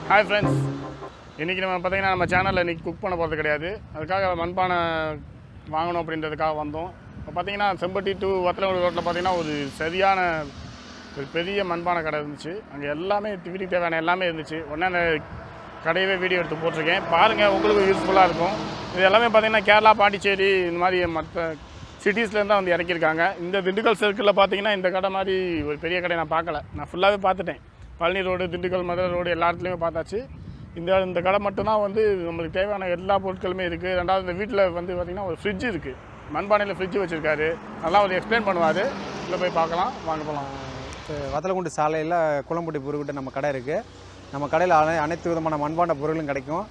Hi friends, இன்றைக்கி நம்ம பார்த்திங்கன்னா நம்ம சேனலில் இன்றைக்கி குக் பண்ண போகிறது கிடையாது. அதுக்காக மண்பானை வாங்கணும் அப்படின்றதுக்காக வந்தோம். இப்போ பார்த்திங்கன்னா செம்பட்டி டு வத்தலகுண்டு ரோட்டில் பார்த்திங்கன்னா ஒரு சரியான ஒரு பெரிய மண்பானை கடை இருந்துச்சு. அங்கே எல்லாமே வீட்டுக்கு தேவையான எல்லாமே இருந்துச்சு. உடனே அந்த கடையவே வீடியோ எடுத்து போட்டிருக்கேன். பாருங்கள், உங்களுக்கு யூஸ்ஃபுல்லாக இருக்கும். இது எல்லாமே பார்த்திங்கன்னா கேரளா, பாண்டிச்சேரி இந்த மாதிரி மற்ற சிட்டிஸ்லேருந்து தான் வந்து இறக்கியிருக்காங்க. இந்த திண்டுக்கல் சர்க்கிளில் பார்த்திங்கன்னா இந்த கடை மாதிரி ஒரு பெரிய கடை நான் பார்க்கல. நான் ஃபுல்லாகவே பார்த்துட்டேன். பழனி ரோடு, திண்டுக்கல், மதுரை ரோடு எல்லா இடத்துலையுமே பார்த்தாச்சு. இந்த கடை மட்டும்தான் வந்து நம்மளுக்கு தேவையான எல்லா பொருட்களுமே இருக்குது. ரெண்டாவது இந்த வீட்டில் வந்து பார்த்திங்கன்னா ஒரு ஃப்ரிட்ஜ் இருக்குது. மண்பானையில் ஃப்ரிட்ஜ் வச்சுருக்காரு. நல்லா ஒரு எக்ஸ்பிளைன் பண்ணுவார். இதில் போய் பார்க்கலாம், வாங்க போகலாம். வத்தலகுண்டு சாலையில் குளம்பட்டி பொருள்கிட்ட நம்ம கடை இருக்குது. நம்ம கடையில் அனைத்து விதமான மண்பாண்ட பொருளும் கிடைக்கும்.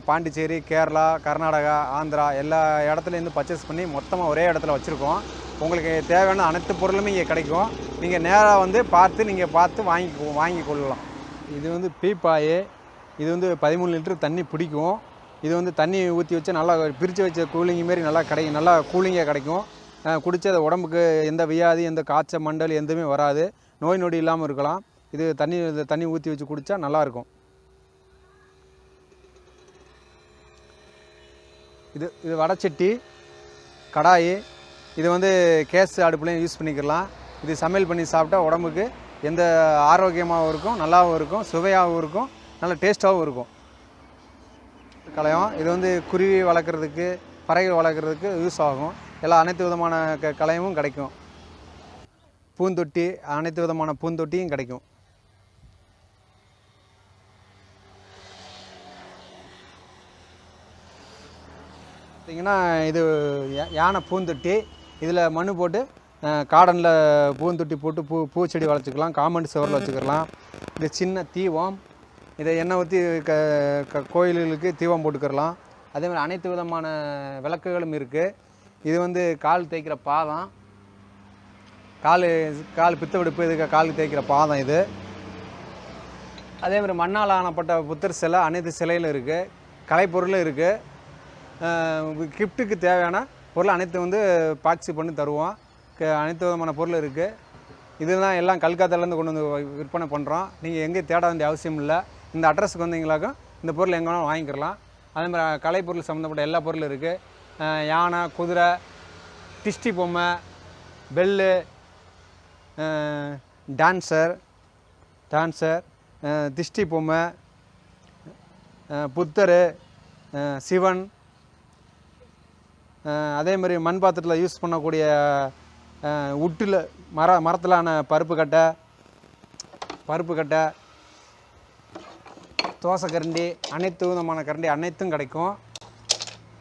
பாண்டிச்சேரி, கேரளா, கர்நாடகா, ஆந்திரா எல்லா இடத்துலேருந்து பர்ச்சேஸ் பண்ணி மொத்தமாக ஒரே இடத்துல வச்சுருக்கோம். உங்களுக்கு தேவையான அனைத்து பொருளுமே இங்கே கிடைக்கும். நீங்கள் நேராக வந்து பார்த்து வாங்கி கொள்ளலாம். இது வந்து பீப்பாய். இது வந்து 13 லிட்டர் தண்ணி பிடிக்கும். இது வந்து தண்ணி ஊற்றி வச்சு நல்லா பிரித்து வச்ச கூலிங் மாரி நல்லா கிடைக்கும். நல்லா கூலிங்காக கிடைக்கும். குடித்த உடம்புக்கு எந்த வியாதி, எந்த காய்ச்சல், மண்டல் எதுவுமே வராது. நோய் நொடி இல்லாமல் இருக்கலாம். இது தண்ணி ஊற்றி வச்சு குடித்தா நல்லாயிருக்கும். இது வடைச்சட்டி, கடாய். இது வந்து கேஸ் அடுப்புலையும் யூஸ் பண்ணிக்கலாம். இது சமையல் பண்ணி சாப்பிட்டா உடம்புக்கு எந்த ஆரோக்கியமாகவும் இருக்கும், நல்லாவும் இருக்கும், சுவையாகவும் இருக்கும், நல்ல டேஸ்ட்டாகவும் இருக்கும். கலையம் இது வந்து குருவி வளர்க்குறதுக்கு, பறவை வளர்க்குறதுக்கு யூஸ் ஆகும். அனைத்து விதமான கலையமும் கிடைக்கும். பூந்தொட்டி, அனைத்து விதமான பூந்தொட்டியும் கிடைக்கும். பார்த்திங்கன்னா இது யானை பூந்தொட்டி. இதில் மண் போட்டு கார்டனில் பூந்தொட்டி போட்டு பூச்செடி வளர்ச்சிக்கலாம், காம்பவுண்ட் சுவரில் வச்சுக்கலாம். இது சின்ன தீவம். இதை எண்ணெய் ஊற்றி கோயில்களுக்கு தீவம் போட்டுக்கிறலாம். அதேமாதிரி அனைத்து விதமான விளக்குகளும் இருக்குது. இது வந்து கால் தேய்க்கிற பாதம், கால் பித்த வெடுப்பு, இதுக்கு கால் தேய்க்கிற பாதம் இது. அதேமாதிரி மண்ணால் ஆனப்பட்ட புத்தர் சிலை, அனைத்து சிலையிலும் இருக்குது. கலைப்பொருளும் இருக்குது. கிஃப்ட்டுக்கு தேவையான பொருள் அனைத்து வந்து பாக்ஸி பண்ணி தருவோம். அனைத்து விதமான பொருள் இருக்குது. இதெல்லாம் எல்லாம் கல்கத்தாலேருந்து கொண்டு வந்து விற்பனை பண்ணுறோம். நீங்கள் எங்கேயும் தேட வேண்டிய அவசியம் இல்லை. இந்த அட்ரஸுக்கு வந்தீங்களாக்கும் இந்த பொருள் எங்கே வேணாலும் வாங்கிக்கலாம். அதேமாதிரி கலைப்பொருள் சம்மந்தப்பட்ட எல்லா பொருளும் இருக்குது. யானை, குதிரை, டிஸ்டி பொம்மை, பெல்லு, டான்சர், திஷ்டி பொம்மை, புத்தர், சிவன். அதே மாதிரி மண் பாத்திரத்தில் யூஸ் பண்ணக்கூடிய உட்டில் மரத்திலான பருப்பு கட்டை, தோசை கரண்டி, அனைத்து விதமான கரண்டி அனைத்தும் கிடைக்கும்.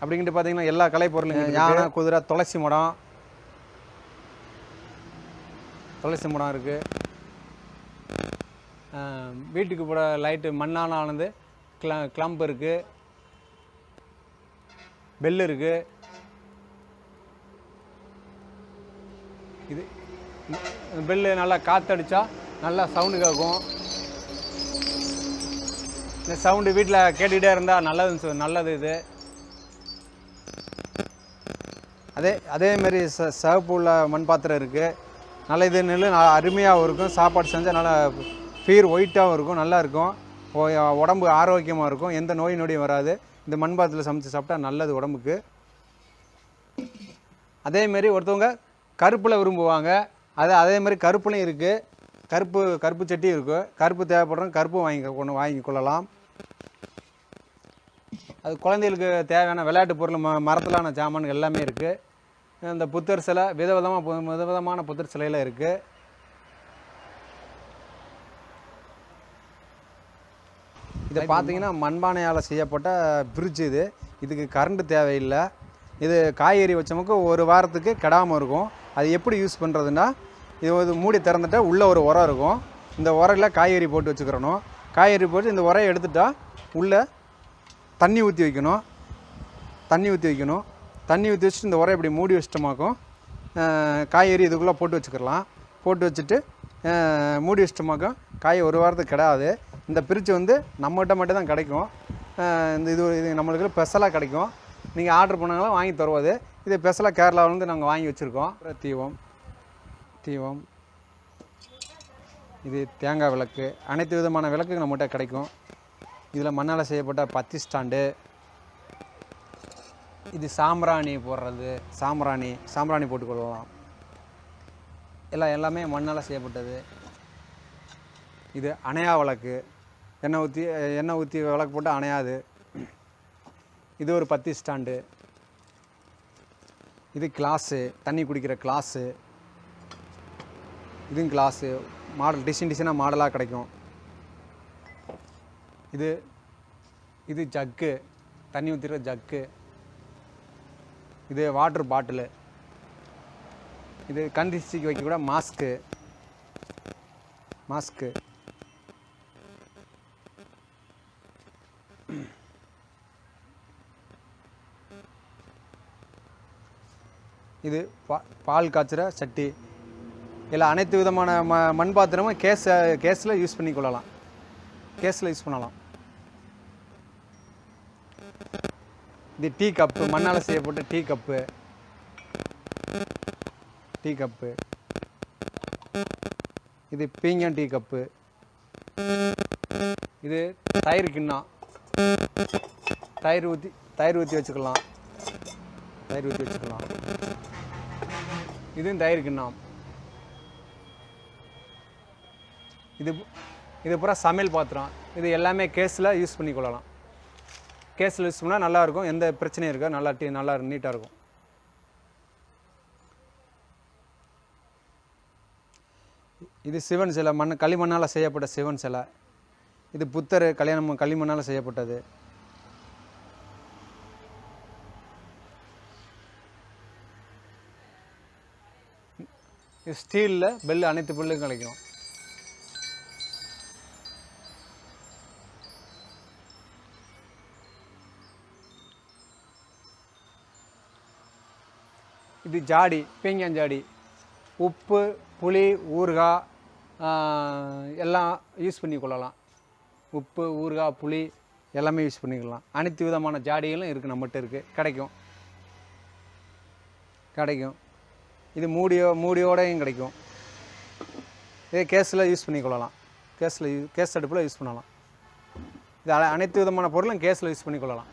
அப்படின்ட்டு பார்த்திங்கன்னா எல்லா கலை பொருளும் யானை, குதிரை, துளசி மடம் இருக்குது. வீட்டுக்கு போட லைட்டு மண்ணால் ஆனது கிளம்பு இருக்குது. பெல் இருக்குது. இது பெல்லு நல்லா காற்றடிச்சா நல்லா சவுண்டு கேட்கும். இந்த சவுண்டு வீட்டில் கேட்டுக்கிட்டே இருந்தால் நல்லது இது. அதேமாரி சிவப்பு உள்ள மண் பாத்திரம் இருக்குது. நல்ல இது அருமையாகவும் இருக்கும். சாப்பாடு செஞ்சால் நல்லா பீர் ஒயிட்டாகவும் இருக்கும், நல்லாயிருக்கும். உடம்பு ஆரோக்கியமாக இருக்கும். எந்த நோய் நொடியும் வராது. இந்த மண் பாத்திரத்தில் சமைச்சு சாப்பிட்டா நல்லது உடம்புக்கு. அதேமாரி ஒருத்தவங்க கருப்பில் விரும்புவாங்க. அதேமாதிரி கருப்புலையும் இருக்குது. கருப்பு சட்டியும் இருக்குது. கருப்பு தேவைப்படுறோம், கருப்பும் வாங்கி கொள்ளலாம். அது குழந்தைகளுக்கு தேவையான விளையாட்டு பொருள், மரத்திலான சாமான்கள் எல்லாமே இருக்குது. இந்த புத்தர் சிலை விதவிதமான புத்தர் சிலையில் இருக்குது. இதை பார்த்தீங்கன்னா மண்பானையால் செய்யப்பட்ட ஃப்ரிட்ஜ். இதுக்கு கரண்ட்டு தேவையில்லை. இது காய்கறி வச்சமுக்கு ஒரு வாரத்துக்கு கெடாமல் இருக்கும். அது எப்படி யூஸ் பண்ணுறதுன்னா, இது மூடி திறந்துட்டா உள்ளே ஒரு உரம் இருக்கும். இந்த உரையில் காய்கறி போட்டு வச்சுக்கிறணும். காய்கறி போட்டு இந்த உரையை எடுத்துட்டா உள்ளே தண்ணி ஊற்றி வைக்கணும். தண்ணி ஊற்றி வச்சுட்டு இந்த உரை இப்படி மூடி வச்சிட்டோமாக்கும் காய்கறி இதுக்குள்ளே போட்டு வச்சுக்கலாம். போட்டு வச்சுட்டு மூடி வச்சிட்டோமாக்கும் காய் ஒரு வாரத்துக்கு கிடாது. இந்த ஃப்ரிட்ஜ் வந்து நம்மகிட்ட மட்டும் தான் கிடைக்கும். இது நம்மளுக்கு ஸ்பெஷலாக கிடைக்கும். நீங்கள் ஆர்டர் பண்ணாலும் வாங்கி தருவது. இது ஸ்பெஷலாக கேரளாவிலேருந்து நாங்கள் வாங்கி வச்சுருக்கோம். தீவம், இது தேங்காய் விளக்கு, அனைத்து விதமான விளக்கு நம்மகிட்ட கிடைக்கும். இதில் மண்ணால் செய்யப்பட்ட பத்தி ஸ்டாண்டு. இது சாம்பிராணி போடுறது, சாம்பிராணி போட்டுக்கொள்ளலாம். எல்லாமே மண்ணால் செய்யப்பட்டது. இது அணையா விளக்கு, எண்ணெய் ஊற்றி விளக்கு போட்டு அணையாது. இது ஒரு பத்தி ஸ்டாண்டு. இது கிளாஸு, தண்ணி குடிக்கிற கிளாஸு. இதுவும் கிளாஸு, மாடல் டிசைனாக மாடலாக கிடைக்கும். இது ஜக்கு, தண்ணி ஊற்றிற ஜக்கு. இது வாட்டர் பாட்டிலு. இது கண் திஷ்டிக்கு வைக்கக்கூட மாஸ்க்கு. இது பால் காய்ச்சுற சட்டி. இல்லை அனைத்து விதமான மண் பாத்திரமும் கேஸில் யூஸ் பண்ணிக்கொள்ளலாம். யூஸ் பண்ணலாம். இது டீ கப்பு, மண்ணால் செய்யப்பட்ட டீ கப்பு. இது பீங்கான் டீ கப்பு. இது தயிர் கிண்ணம், தயிர் ஊற்றி வச்சுக்கலாம். இதுவும் தயிர் கிண்ணம். இது பூரா சமையல் பாத்திரம். இது எல்லாமே கேஸில் யூஸ் பண்ணிக்கொள்ளலாம். கேஸில் யூஸ் பண்ணால் நல்லாயிருக்கும், எந்த பிரச்சனையும் இருக்கா, நல்லா நீட்டாக இருக்கும். இது சிவன் சிலை, களிமண்ணால் செய்யப்பட்ட சிவன் சிலை. இது புத்தர் களிமண்ணால் செய்யப்பட்டது. இது ஸ்டீலில் பெல், அனைத்து பெல்லும் கிடைக்கும். இது ஜாடி, பீங்கான் ஜாடி. உப்பு, புளி, ஊறுகாய் எல்லாம் யூஸ் பண்ணிக்கொள்ளலாம். உப்பு, ஊறுகாய், புளி எல்லாமே யூஸ் பண்ணிக்கலாம். அனைத்து விதமான ஜாடிகளும் இருக்குது, நம்மகிட்ட இருக்குது, கிடைக்கும். இது மூடியோடையும் கிடைக்கும். இதே கேஸில் யூஸ் பண்ணிக்கொள்ளலாம். கேஸ் அடுப்பில் யூஸ் பண்ணலாம். இது அனைத்து விதமான பொருளும் கேஸில் யூஸ் பண்ணிக்கொள்ளலாம்.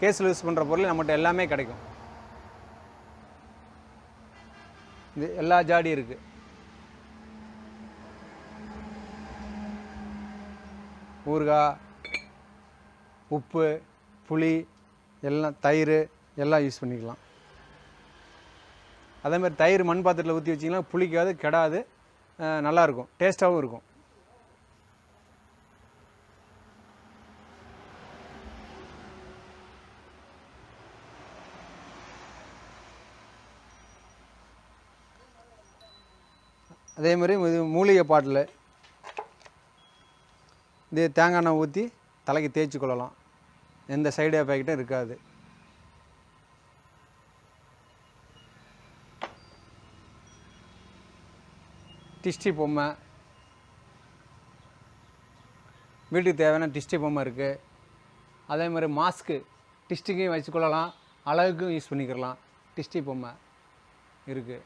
கேஸில் யூஸ் பண்ணுற பொருள் நம்மகிட்ட எல்லாமே கிடைக்கும். இது எல்லா ஜாடி இருக்குது. ஊறுகாய், உப்பு, புளி எல்லாம், தயிர் எல்லாம் யூஸ் பண்ணிக்கலாம். அதே மாதிரி தயிர் மண் பாத்திரத்தில் ஊற்றி வச்சிங்கன்னா புளிக்காது, கெடாது, நல்லாயிருக்கும், டேஸ்ட்டாகவும் இருக்கும். அதே மாதிரி இது மூலிகை பாட்டில். இது தேங்காய் எண்ணெய் ஊற்றி தலைக்கு தேய்ச்சி கொள்ளலாம், எந்த சைடு எஃபெக்ட்டும் இருக்காது. டிஸ்டி பொம்மை, வீட்டுக்கு தேவையான டிஸ்டி பொம்மை இருக்குது. அதே மாதிரி மாஸ்க்கு, டிஸ்டிக்கையும் வச்சுக்கொள்ளலாம், அழகுக்கும் யூஸ் பண்ணிக்கிறலாம். டிஸ்டி பொம்மை இருக்குது.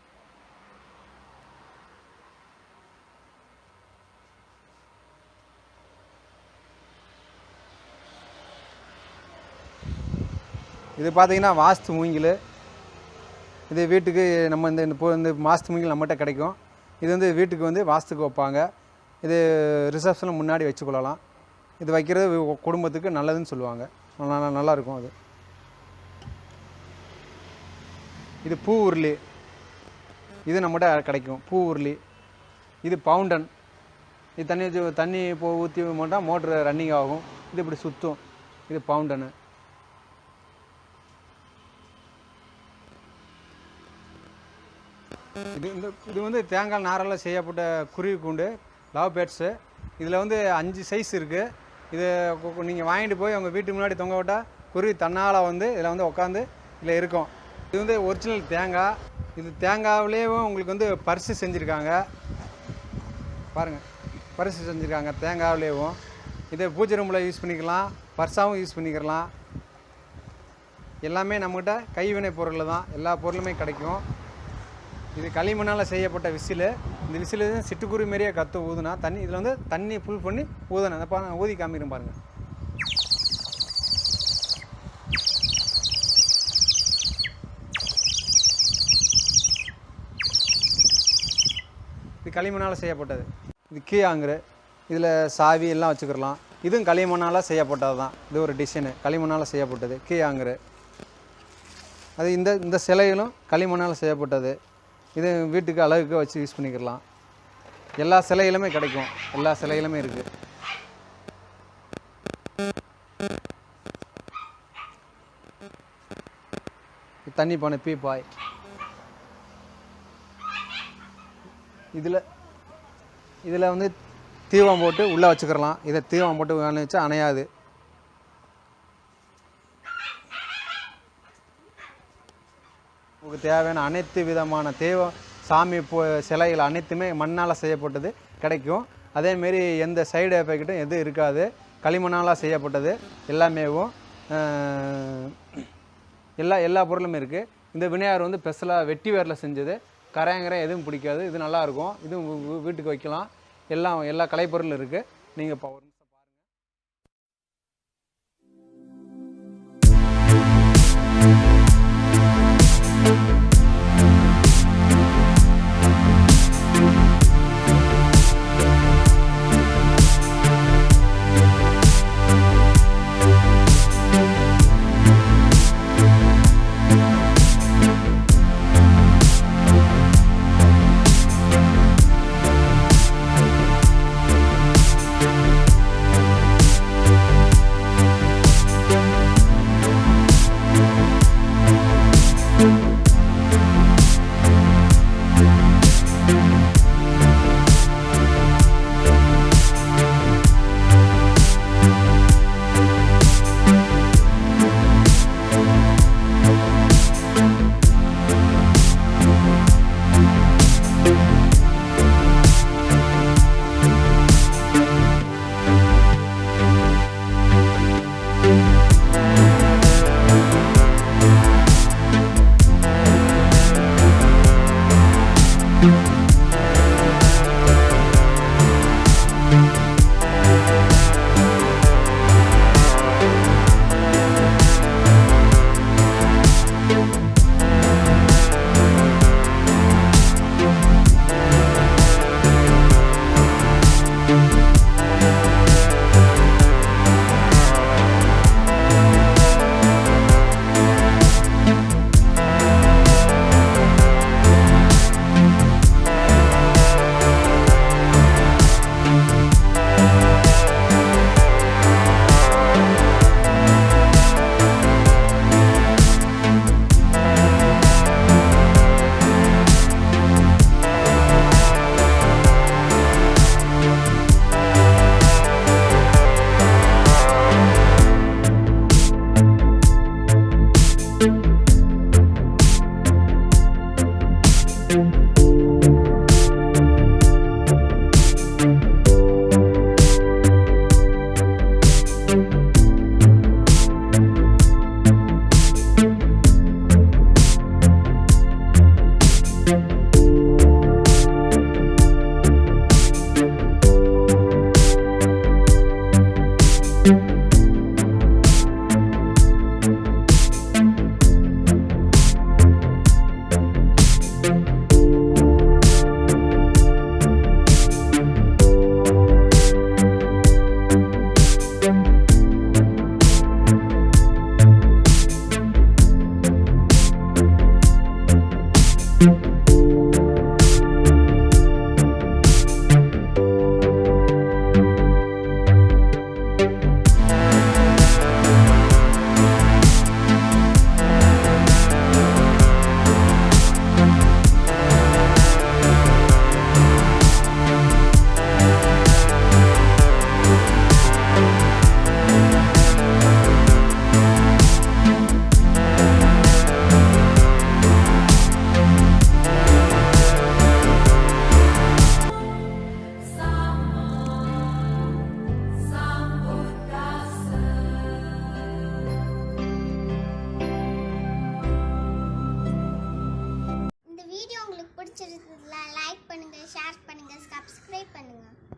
இது பார்த்திங்கன்னா வாஸ்து மூங்கில். இது வீட்டுக்கு நம்ம இந்த வாஸ்து மூங்கில் நம்மகிட்ட கிடைக்கும். இது வந்து வீட்டுக்கு வந்து வாஸ்துக்கு வைப்பாங்க. இது ரிசப்ஷனில் முன்னாடி வச்சுக்கொள்ளலாம். இது வைக்கிறது குடும்பத்துக்கு நல்லதுன்னு சொல்லுவாங்க. நல்லாயிருக்கும் அது. இது பூ உருளி, இது நம்மகிட்ட கிடைக்கும். பூ உருளி. இது பவுண்டன். இது தண்ணி ஊற்றி போட்டால் மோட்ரு ரன்னிங் ஆகும். இது இப்படி சுற்றும். இது பவுண்டனு. இது வந்து தேங்காய் நாரால் செய்யப்பட்ட குருவி கூண்டு, லவ் பேர்ட்ஸு. இதில் வந்து 5 சைஸ் இருக்குது. இது நீங்கள் வாங்கிட்டு போய் உங்கள் வீட்டுக்கு முன்னாடி தொங்க விட்டால் குருவி தன்னால் வந்து இதில் வந்து உட்காந்து இதில் இருக்கும். இது வந்து ஒரிஜினல் தேங்காய். இது தேங்காவிலேயும் உங்களுக்கு வந்து பரிசு செஞ்சுருக்காங்க பாருங்கள். பரிசு செஞ்சுருக்காங்க தேங்காவிலேயும். இதை பூஜை ரூமில் யூஸ் பண்ணிக்கலாம், பர்ஸாகவும் யூஸ் பண்ணிக்கலாம். எல்லாமே நம்மகிட்ட கைவினை பொருள் தான், எல்லா பொருளுமே கிடைக்கும். இது களிமண்ணால் செய்யப்பட்ட விசில். இந்த விசில் சிட்டுக்குருவி மாரியே ஊதுனா தண்ணி, இதில் வந்து தண்ணி ஃபுல் பண்ணி ஊதணும். அந்த ஊதி காமிக்கிறேன் பாருங்கள். இது களிமண்ணால் செய்யப்பட்டது. இது கீயாங்கரு, இதில் சாவி எல்லாம் வச்சுக்கிடலாம். இதுவும் களிமண்ணால் செய்யப்பட்டது தான். இது ஒரு டிசைனு களிமண்ணால் செய்யப்பட்டது கீயாங்கரு. அது இந்த சிலைகளும் களிமண்ணால் செய்யப்பட்டது. இது வீட்டுக்கு அழகுக்கு வச்சு யூஸ் பண்ணிக்கிடலாம். எல்லா சிலைகளுமே கிடைக்கும், எல்லா சிலைகளுமே இருக்குது. தண்ணி பானை பீப்பாய். இதில் வந்து தீவம் போட்டு உள்ளே வச்சுக்கிறலாம். இதை தீவம் போட்டு வச்சா அணையாது. உங்களுக்கு தேவையான அனைத்து விதமான சாமி சிலைகள் அனைத்துமே மண்ணால் செய்யப்பட்டது கிடைக்கும். அதேமாரி எந்த சைடு எஃபெக்ட்டும் எதுவும் இருக்காது. களிமண்ணால் செய்யப்பட்டது எல்லாமேவும் எல்லா பொருளுமே இருக்குது. இந்த விநாயகர் வந்து ஸ்பெஷலாக வெட்டி வேரில் செஞ்சது. கரையங்கரை எதுவும் பிடிக்காது. இது நல்லாயிருக்கும். இதுவும் வீட்டுக்கு வைக்கலாம். எல்லா கலைப்பொருளும் இருக்குது. நீங்கள்